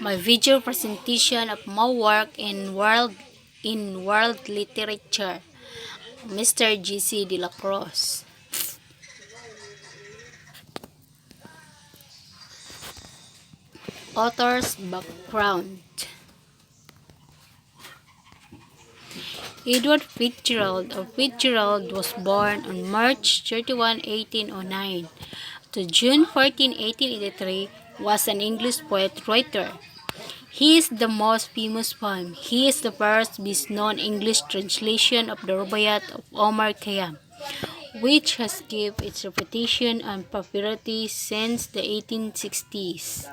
my video presentation of my work in world literature, Mr. G.C. de la Cruz. Author's background. Edward Fitzgerald or Fitzgerald was born on March 31, 1809 to June 14, 1883, was an English poet writer. He is the most famous poem. He is the first best-known English translation of the Rubaiyat of Omar Khayyam, which has kept its reputation and popularity since the 1860s.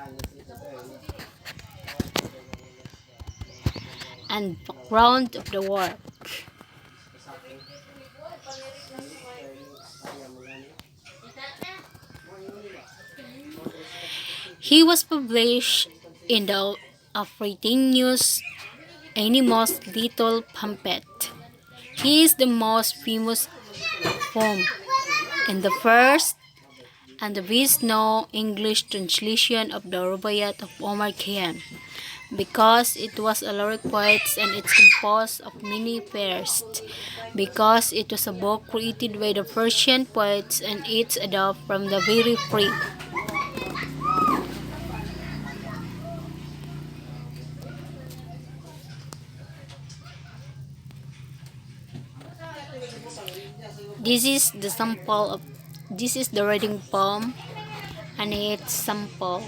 And background of the work. He was published in the Africanus Animus Little Pamphlet. He is the most famous poem and the first and the best known English translation of the Rubaiyat of Omar Khayyam, because it was a lyric poet and it's composed of many pairs, because it was a book created by the Persian poets and it's adapted from the very free. This is the reading poem and its sample.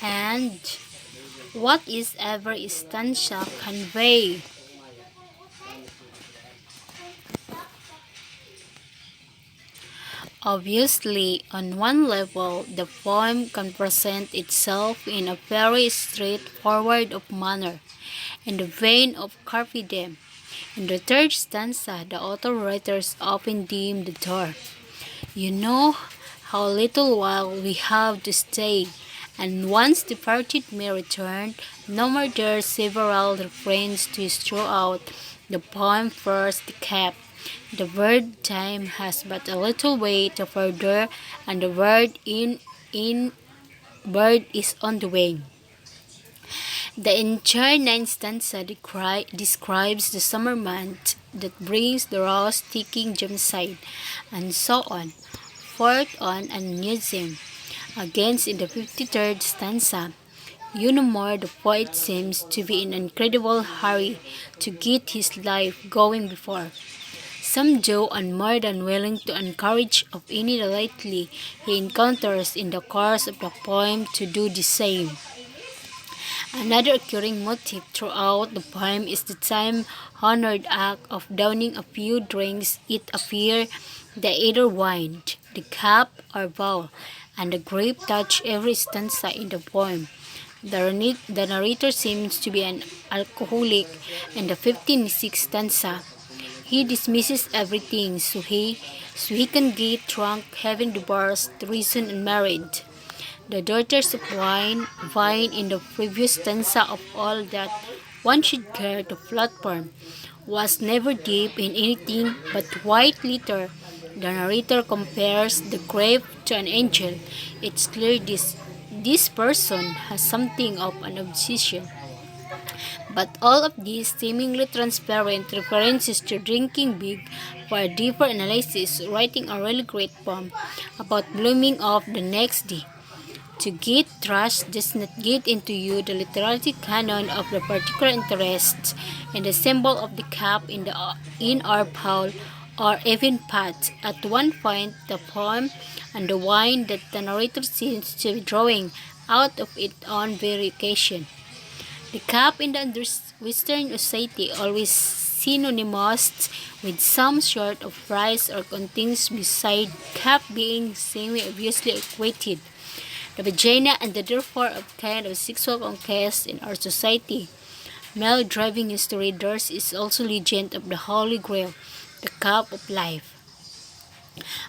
And what is every stanza convey? Obviously, on one level, the poem can present itself in a very straightforward of manner, in the vein of Carpe Diem. In the third stanza, the author writers often dim the dark. You know how little while we have to stay, and once departed may return. No more there are several refrains to throughout the poem. First, the cap. The word time has but a little way to further, and the word in bird is on the wing. The entire ninth stanza describes the summer month that brings the rose ticking gemside, and so on, forth on and museum. Against in the 53rd stanza, you know more the poet seems to be in an incredible hurry to get his life going before. Some do and more than willing to encourage of any lightly he encounters in the course of the poem to do the same. Another occurring motif throughout the poem is the time-honored act of downing a few drinks. It appears that either wine, the cup, or bowl, and the grape touch every stanza in the poem. The narrator seems to be an alcoholic in the 56th stanza. He dismisses everything so he can get drunk, having divorced, treason, and married. The daughters of vine in the previous stanza of all that one should care the platform was never deep in anything but white litter. The narrator compares the grape to an angel. It's clear this person has something of an obsession. But all of these seemingly transparent references to drinking big for a deeper analysis, writing a really great poem about blooming off the next day. To get trashed does not get into you the literary canon of the particular interest and the symbol of the cup in our bowl or even paths. At one point, the poem and the wine that the narrator seems to be drawing out of its own very occasion. The cup in the Western society always synonymous with some sort of price or contents beside cup being semi-obviously equated. The vagina and the therefore of kind of sexual conquest in our society. Male driving history theirs is also legend of the Holy Grail, the cup of life,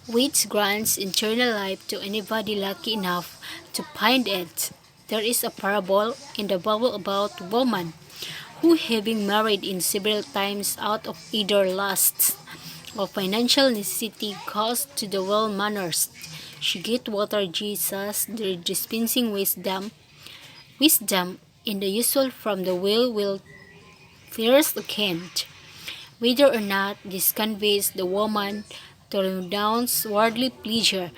which grants eternal life to anybody lucky enough to find it. There is a parable in the Bible about a woman who, having married in several times out of either lust or financial necessity, goes to the well manners. She get water Jesus, the dispensing wisdom in the usual from the will first again. Whether or not this conveys the woman to renounce worldly pleasure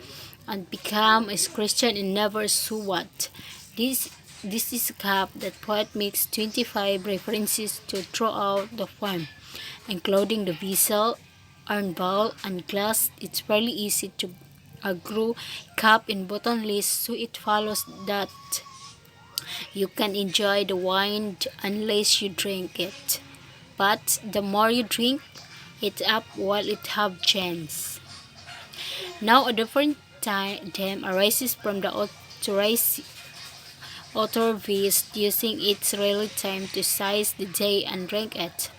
and become a Christian and never so what. This this is a cup that poet makes 25 references to throughout the poem, including the vessel, urn bowl, and glass. It's fairly easy to agree cup in bottomless, so it follows that you can enjoy the wine unless you drink it. But the more you drink it up while it have chance. Now a different theme arises from the author wished using its really time to seize the day and drink it.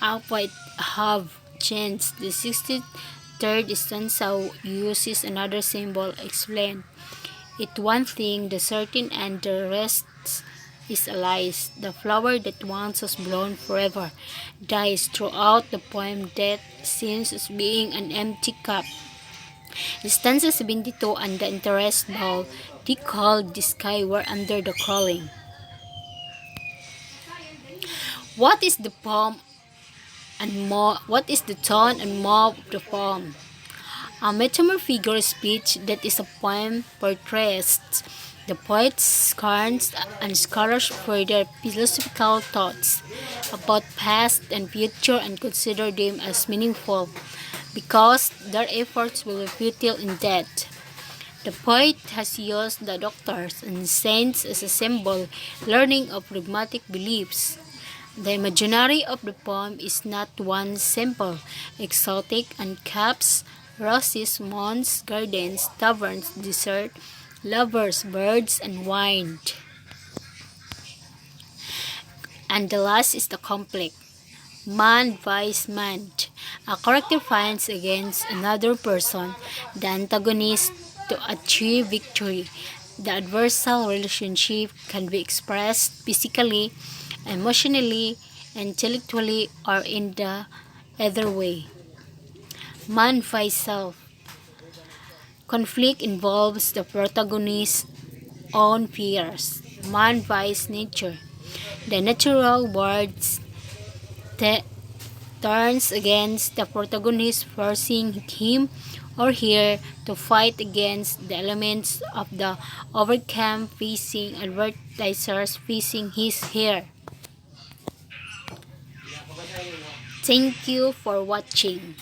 Up while it have chance. The 63rd stanza uses another symbol explain. It one thing the certain and the rest is a lie. The flower that once was blown forever dies throughout the poem. Death seems as being an empty cup. Stanza 72 and the interest ball they called the sky were under the crawling. What is the poem and what is the tone and mood of the poem? A metaphor figure speech that is a poem portrays the poet's scorns and scholars for their philosophical thoughts about past and future and consider them as meaningful because their efforts will be futile in death. The poet has used the doctors and saints as a symbol, learning of dogmatic beliefs. The imaginary of the poem is not one simple, exotic, and caps, roses, mounds, gardens, taverns, desert, lovers, birds, and wine. And the last is the conflict. Man vice man. A character fights against another person, the antagonist, to achieve victory. The adversarial relationship can be expressed physically, emotionally, intellectually, or in the other way. Man vice self. Conflict involves the protagonist's own fears. Man vice nature. The natural words turns against the protagonist, forcing him or her to fight against the elements of the overcome, facing advertisers, facing his hair. Thank you for watching.